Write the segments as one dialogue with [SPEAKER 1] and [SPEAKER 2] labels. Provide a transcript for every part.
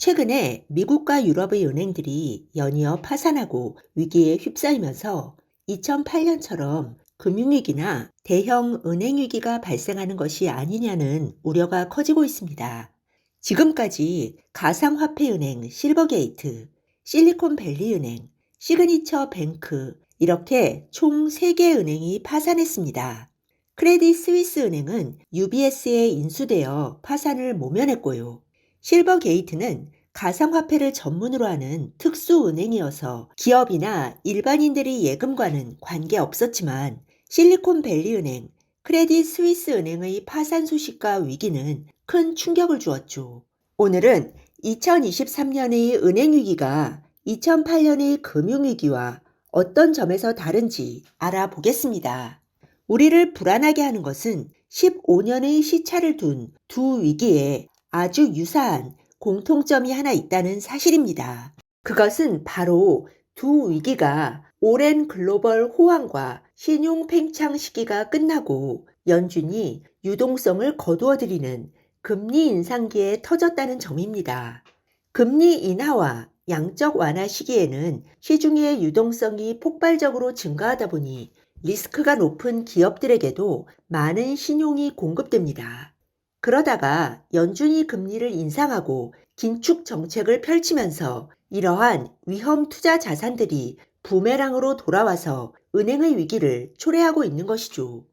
[SPEAKER 1] 최근에 미국과 유럽의 은행들이 연이어 파산하고 위기에 휩싸이면서 2008년처럼 금융위기나 대형 은행위기가 발생하는 것이 아니냐는 우려가 커지고 있습니다. 지금까지 가상화폐은행 실버게이트, 실리콘밸리은행, 시그니처 뱅크 이렇게 총 3개 은행이 파산했습니다. 크레딧 스위스 은행은 UBS에 인수되어 파산을 모면했고요. 실버게이트는 가상화폐를 전문으로 하는 특수은행이어서 기업이나 일반인들의 예금과는 관계없었지만 실리콘밸리은행, 크레딧 스위스 은행의 파산 소식과 위기는 큰 충격을 주었죠. 오늘은 2023년의 은행위기가 2008년의 금융위기와 어떤 점에서 다른지 알아보겠습니다. 우리를 불안하게 하는 것은 15년의 시차를 둔 두 위기에 아주 유사한 공통점이 하나 있다는 사실입니다. 그것은 바로 두 위기가 오랜 글로벌 호황과 신용 팽창 시기가 끝나고 연준이 유동성을 거두어들이는 금리 인상기에 터졌다는 점입니다. 금리 인하와 양적 완화 시기에는 시중의 유동성이 폭발적으로 증가하다 보니 리스크가 높은 기업들에게도 많은 신용이 공급됩니다. 그러다가 연준이 금리를 인상하고 긴축 정책을 펼치면서 이러한 위험 투자 자산들이 부메랑으로 돌아와서 은행의 위기를 초래하고 있는 것이죠.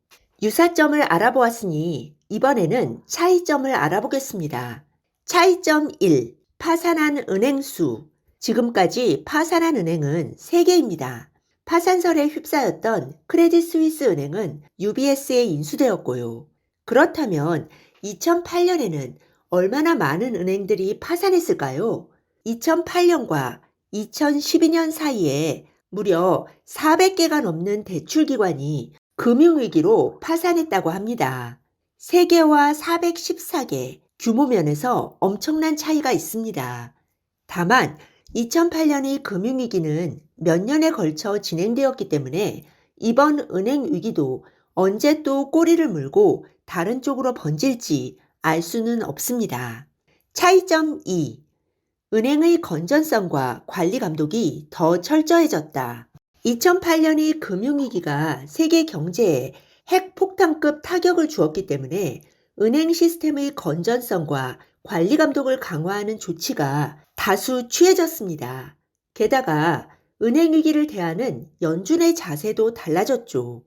[SPEAKER 1] 유사점을 알아보았으니 이번에는 차이점을 알아보겠습니다. 차이점 1. 파산한 은행 수. 지금까지 파산한 은행은 3개입니다. 파산설에 휩싸였던 크레딧 스위스 은행은 UBS에 인수되었고요. 그렇다면 2008년에는 얼마나 많은 은행들이 파산했을까요? 2008년과 2012년 사이에 무려 400개가 넘는 대출기관이 금융위기로 파산했다고 합니다. 3개와 414개, 규모 면에서 엄청난 차이가 있습니다. 다만 2008년의 금융위기는 몇 년에 걸쳐 진행되었기 때문에 이번 은행위기도 언제 또 꼬리를 물고 다른 쪽으로 번질지 알 수는 없습니다. 차이점 2. 은행의 건전성과 관리 감독이 더 철저해졌다. 2008년의 금융위기가 세계 경제에 핵폭탄급 타격을 주었기 때문에 은행 시스템의 건전성과 관리 감독을 강화하는 조치가 다수 취해졌습니다. 게다가 은행 위기를 대하는 연준의 자세도 달라졌죠.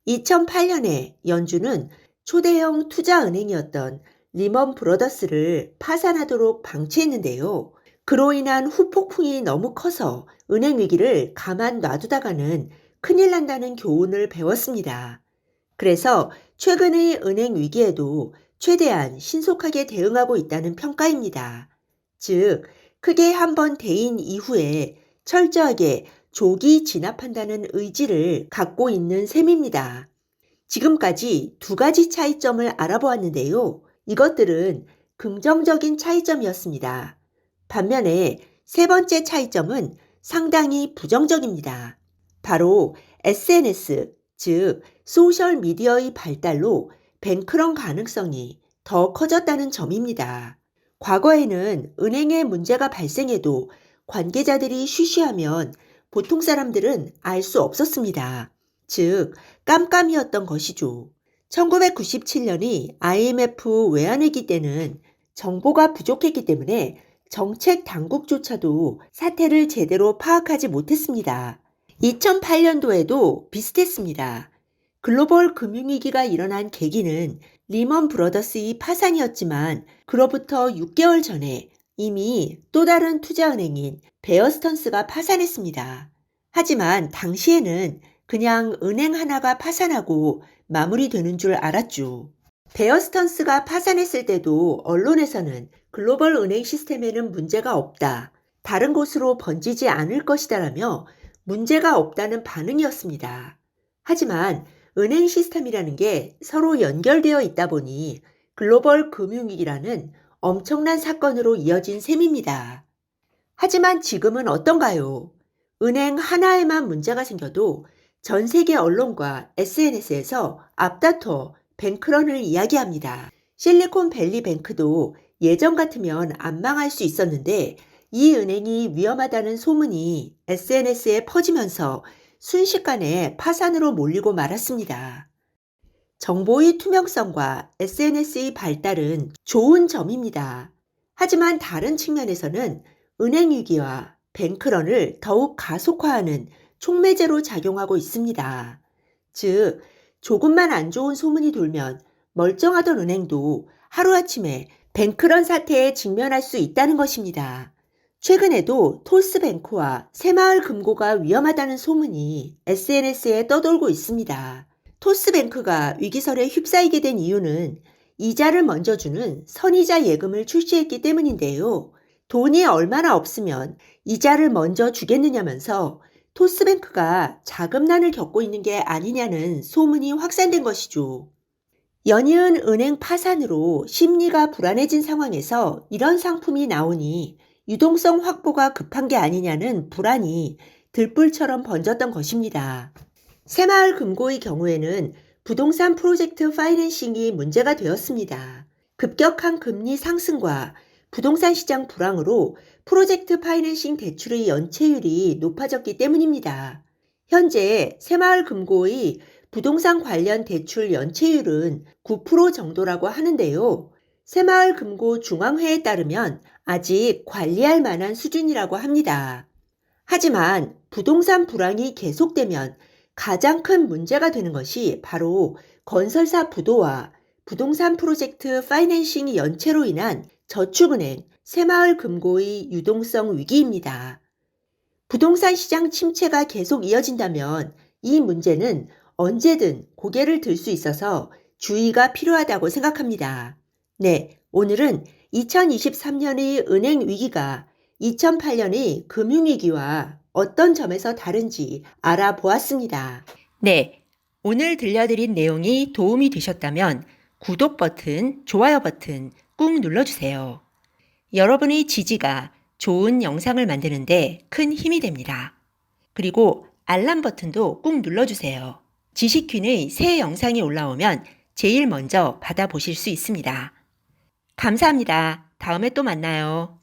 [SPEAKER 1] 2008년에 연준은 초대형 투자은행이었던 리먼 브러더스를 파산하도록 방치했는데요. 그로 인한 후폭풍이 너무 커서 은행 위기를 가만 놔두다가는 큰일 난다는 교훈을 배웠습니다. 그래서 최근의 은행 위기에도 최대한 신속하게 대응하고 있다는 평가입니다. 즉, 크게 한번 데인 이후에 철저하게 조기 진압한다는 의지를 갖고 있는 셈입니다. 지금까지 2가지 차이점을 알아보았는데요. 이것들은 긍정적인 차이점이었습니다. 반면에 3번째 차이점은 상당히 부정적입니다. 바로 SNS, 즉 소셜미디어의 발달로 뱅크런 가능성이 더 커졌다는 점입니다. 과거에는 은행에 문제가 발생해도 관계자들이 쉬쉬하면 보통 사람들은 알 수 없었습니다. 즉, 깜깜이었던 것이죠. 1997년이 IMF 외환위기 때는 정보가 부족했기 때문에 정책 당국조차도 사태를 제대로 파악하지 못했습니다. 2008년도에도 비슷했습니다. 글로벌 금융위기가 일어난 계기는 리먼 브러더스의 파산이었지만 그로부터 6개월 전에 이미 또 다른 투자은행인 베어스턴스가 파산했습니다. 하지만 당시에는 그냥 은행 하나가 파산하고 마무리되는 줄 알았죠. 베어스턴스가 파산했을 때도 언론에서는 글로벌 은행 시스템에는 문제가 없다, 다른 곳으로 번지지 않을 것이다라며 문제가 없다는 반응이었습니다. 하지만 은행 시스템이라는 게 서로 연결되어 있다 보니 글로벌 금융위기라는 엄청난 사건으로 이어진 셈입니다. 하지만 지금은 어떤가요? 은행 하나에만 문제가 생겨도 전 세계 언론과 SNS에서 앞다퉈 뱅크런을 이야기합니다. 실리콘밸리 뱅크도 예전 같으면 안 망할 수 있었는데 이 은행이 위험하다는 소문이 SNS에 퍼지면서 순식간에 파산으로 몰리고 말았습니다. 정보의 투명성과 SNS의 발달은 좋은 점입니다. 하지만 다른 측면에서는 은행 위기와 뱅크런을 더욱 가속화하는 촉매제로 작용하고 있습니다. 즉, 조금만 안 좋은 소문이 돌면 멀쩡하던 은행도 하루아침에 뱅크런 사태에 직면할 수 있다는 것입니다. 최근에도 토스뱅크와 새마을금고가 위험하다는 소문이 SNS에 떠돌고 있습니다. 토스뱅크가 위기설에 휩싸이게 된 이유는 이자를 먼저 주는 선이자 예금을 출시했기 때문인데요. 돈이 얼마나 없으면 이자를 먼저 주겠느냐면서 토스뱅크가 자금난을 겪고 있는 게 아니냐는 소문이 확산된 것이죠. 연이은 은행 파산으로 심리가 불안해진 상황에서 이런 상품이 나오니 유동성 확보가 급한 게 아니냐는 불안이 들불처럼 번졌던 것입니다. 새마을금고의 경우에는 부동산 프로젝트 파이낸싱이 문제가 되었습니다. 급격한 금리 상승과 부동산 시장 불황으로 프로젝트 파이낸싱 대출의 연체율이 높아졌기 때문입니다. 현재 새마을금고의 부동산 관련 대출 연체율은 9% 정도라고 하는데요. 새마을금고 중앙회에 따르면 아직 관리할 만한 수준이라고 합니다. 하지만 부동산 불황이 계속되면 가장 큰 문제가 되는 것이 바로 건설사 부도와 부동산 프로젝트 파이낸싱 연체로 인한 저축은행, 새마을금고의 유동성 위기입니다. 부동산 시장 침체가 계속 이어진다면 이 문제는 언제든 고개를 들 수 있어서 주의가 필요하다고 생각합니다. 네, 오늘은 2023년의 은행 위기가 2008년의 금융위기와 어떤 점에서 다른지 알아보았습니다. 네, 오늘 들려드린 내용이 도움이 되셨다면 구독 버튼, 좋아요 버튼 꾹 눌러주세요. 여러분의 지지가 좋은 영상을 만드는데 큰 힘이 됩니다. 그리고 알람 버튼도 꾹 눌러주세요. 지식퀸의 새 영상이 올라오면 제일 먼저 받아보실 수 있습니다. 감사합니다. 다음에 또 만나요.